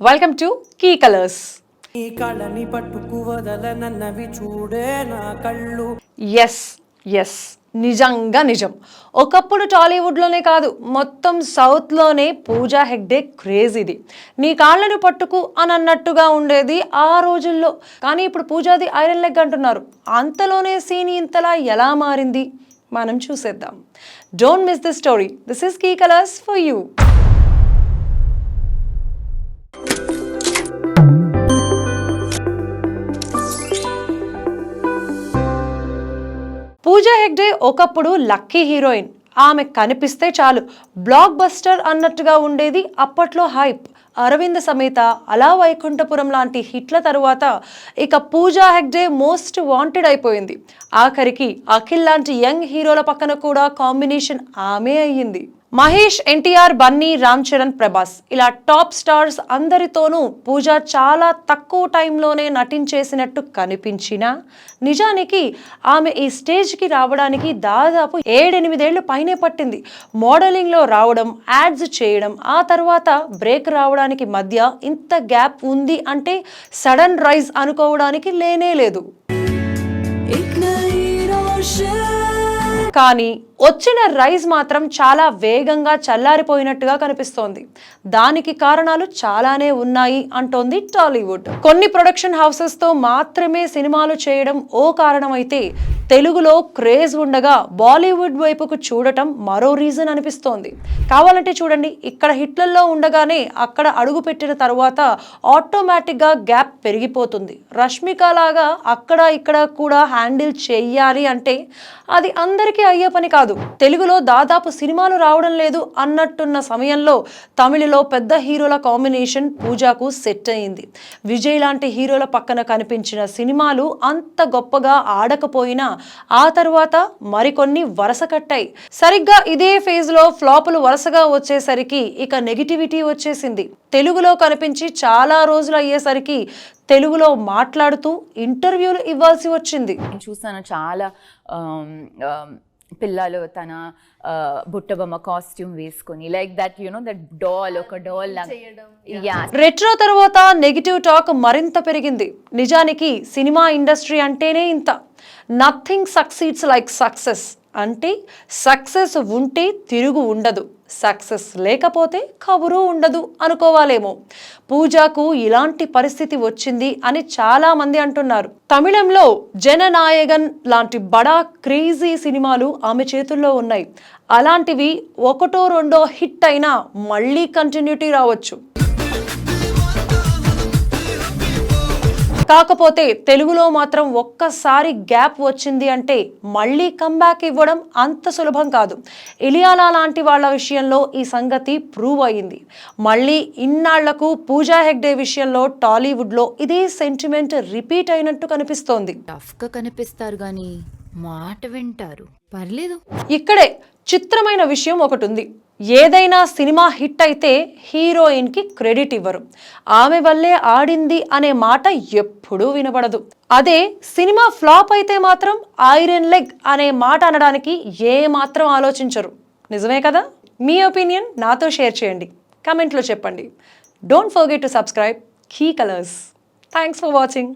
Welcome to key colours. ఈ కళని పట్టుకు వదలనన్నవి చూడే నా కళ్ళు. ఎస్ ఎస్ నిజంగా నిజం. ఒకప్పుడు టాలీవుడ్లోనే కాదు, మొత్తం సౌత్లోనే పూజా హెగ్డే క్రేజ్ ఇది. నీ కాళ్ళని పట్టుకు అని అన్నట్టుగా ఉండేది ఆ రోజుల్లో. కానీ ఇప్పుడు పూజాది ఐరన్ లెగ్ అంటున్నారు. అంతలోనే సీన్ ఇంతలా ఎలా మారింది మనం చూసేద్దాం. Don't miss the story. This is key colours for you. Pooja Hegde ఒకప్పుడు లక్కీ హీరోయిన్. ఆమె కనిపిస్తే చాలు బ్లాక్ బస్టర్ అన్నట్టుగా ఉండేది అప్పట్లో హైప్. అరవింద సమేత, అలా వైకుంఠపురం లాంటి హిట్ల తరువాత ఇక పూజా హెగ్డే మోస్ట్ వాంటెడ్ అయిపోయింది. ఆఖరికి అఖిల్ లాంటి యంగ్ హీరోల పక్కన కూడా కాంబినేషన్ ఆమె అయ్యింది. మహేష్, ఎన్టీఆర్, బన్నీ, రామ్ చరణ్, ప్రభాస్ ఇలా టాప్ స్టార్స్ అందరితోనూ పూజ చాలా తక్కువ టైంలోనే నటించేసినట్టు కనిపించినా నిజానికి ఆమె ఈ స్టేజ్కి రావడానికి దాదాపు 7-8 ఏళ్ళు పైనే పట్టింది. మోడలింగ్లో రావడం, యాడ్స్ చేయడం, ఆ తర్వాత బ్రేక్ రావడానికి మధ్య ఇంత గ్యాప్ ఉంది అంటే సడన్ రైజ్ అనుకోవడానికి లేనే లేదు. కానీ వచ్చిన రైజ్ మాత్రం చాలా వేగంగా చల్లారిపోయినట్టుగా కనిపిస్తోంది. దానికి కారణాలు చాలానే ఉన్నాయి అంటోంది టాలీవుడ్. కొన్ని ప్రొడక్షన్ హౌసెస్ తో మాత్రమే సినిమాలు చేయడం ఓ కారణమైతే, తెలుగులో క్రేజ్ ఉండగా బాలీవుడ్ వైపుకు చూడటం మరో రీజన్ అనిపిస్తోంది. కావాలంటే చూడండి, ఇక్కడ హిట్లలో ఉండగానే అక్కడ అడుగు పెట్టిన తర్వాత ఆటోమేటిక్గా గ్యాప్ పెరిగిపోతుంది. రష్మిక లాగా అక్కడ ఇక్కడ కూడా హ్యాండిల్ చెయ్యాలి అంటే అది అందరికీ అయ్యే పని కాదు. తెలుగులో దాదాపు సినిమాలు రావడం లేదు అన్నట్టున్న సమయంలో తమిళలో పెద్ద హీరోల కాంబినేషన్ పూజాకు సెట్ అయింది. విజయ్ లాంటి హీరోల పక్కన కనిపించిన సినిమాలు అంత గొప్పగా ఆడకపోయినా ఆ తర్వాత మరికొన్ని వరుస కట్టాయి. సరిగ్గా ఇదే ఫేజ్ లో ఫ్లాపులు వరుసగా వచ్చేసరికి ఇక నెగిటివిటీ వచ్చేసింది. తెలుగులో కనిపించి చాలా రోజులు అయ్యేసరికి తెలుగులో మాట్లాడుతూ ఇంటర్వ్యూలు ఇవ్వాల్సి వచ్చింది. చూసాను చాలా పిల్లలు తన బుట్టబొమ్మ కాస్ట్యూమ్ వేసుకొని లైక్ దట్ దట్ డాల్ ఒక డాల్ రెట్రో తర్వాత నెగిటివ్ టాక్ మరింత పెరిగింది. నిజానికి సినిమా ఇండస్ట్రీ అంటేనే ఇంత. Nothing succeeds like success. అంటే సక్సెస్ ఉంటే తిరుగు ఉండదు, సక్సెస్ లేకపోతే కబురు ఉండదు అనుకోవాలేమో. పూజాకు ఇలాంటి పరిస్థితి వచ్చింది అని చాలా మంది అంటున్నారు. తమిళంలో జననాయగన్ లాంటి బడా క్రేజీ సినిమాలు ఆమె చేతుల్లో ఉన్నాయి. అలాంటివి ఒకటో రెండో హిట్ అయినా మళ్ళీ కంటిన్యూటీ రావచ్చు. కాకపోతే తెలుగులో మాత్రం ఒక్కసారి గ్యాప్ వచ్చింది అంటే మళ్ళీ కంబ్యాక్ ఇవ్వడం అంత సులభం కాదు. ఇలియానా లాంటి వాళ్ళ విషయంలో ఈ సంగతి ప్రూవ్ అయ్యింది. మళ్ళీ ఇన్నాళ్లకు పూజా హెగ్డే విషయంలో టాలీవుడ్లో ఇదే సెంటిమెంట్ రిపీట్ అయినట్టు కనిపిస్తోంది. టఫ్గా కనిపిస్తారు కానీ మాట వింటారు, పర్లేదు. ఇక్కడే చిత్రమైన విషయం ఒకటి ఉంది. ఏదైనా సినిమా హిట్ అయితే హీరోయిన్ కి క్రెడిట్ ఇవ్వరు. ఆమె వల్లే ఆడింది అనే మాట ఎప్పుడూ వినబడదు. అదే సినిమా ఫ్లాప్ అయితే మాత్రం ఐరన్ లెగ్ అనే మాట అనడానికి ఏ మాత్రం ఆలోచించరు. నిజమే కదా? మీ ఒపీనియన్ నాతో షేర్ చేయండి, కమెంట్లో చెప్పండి. Don't forget to subscribe key colours. Thanks for watching.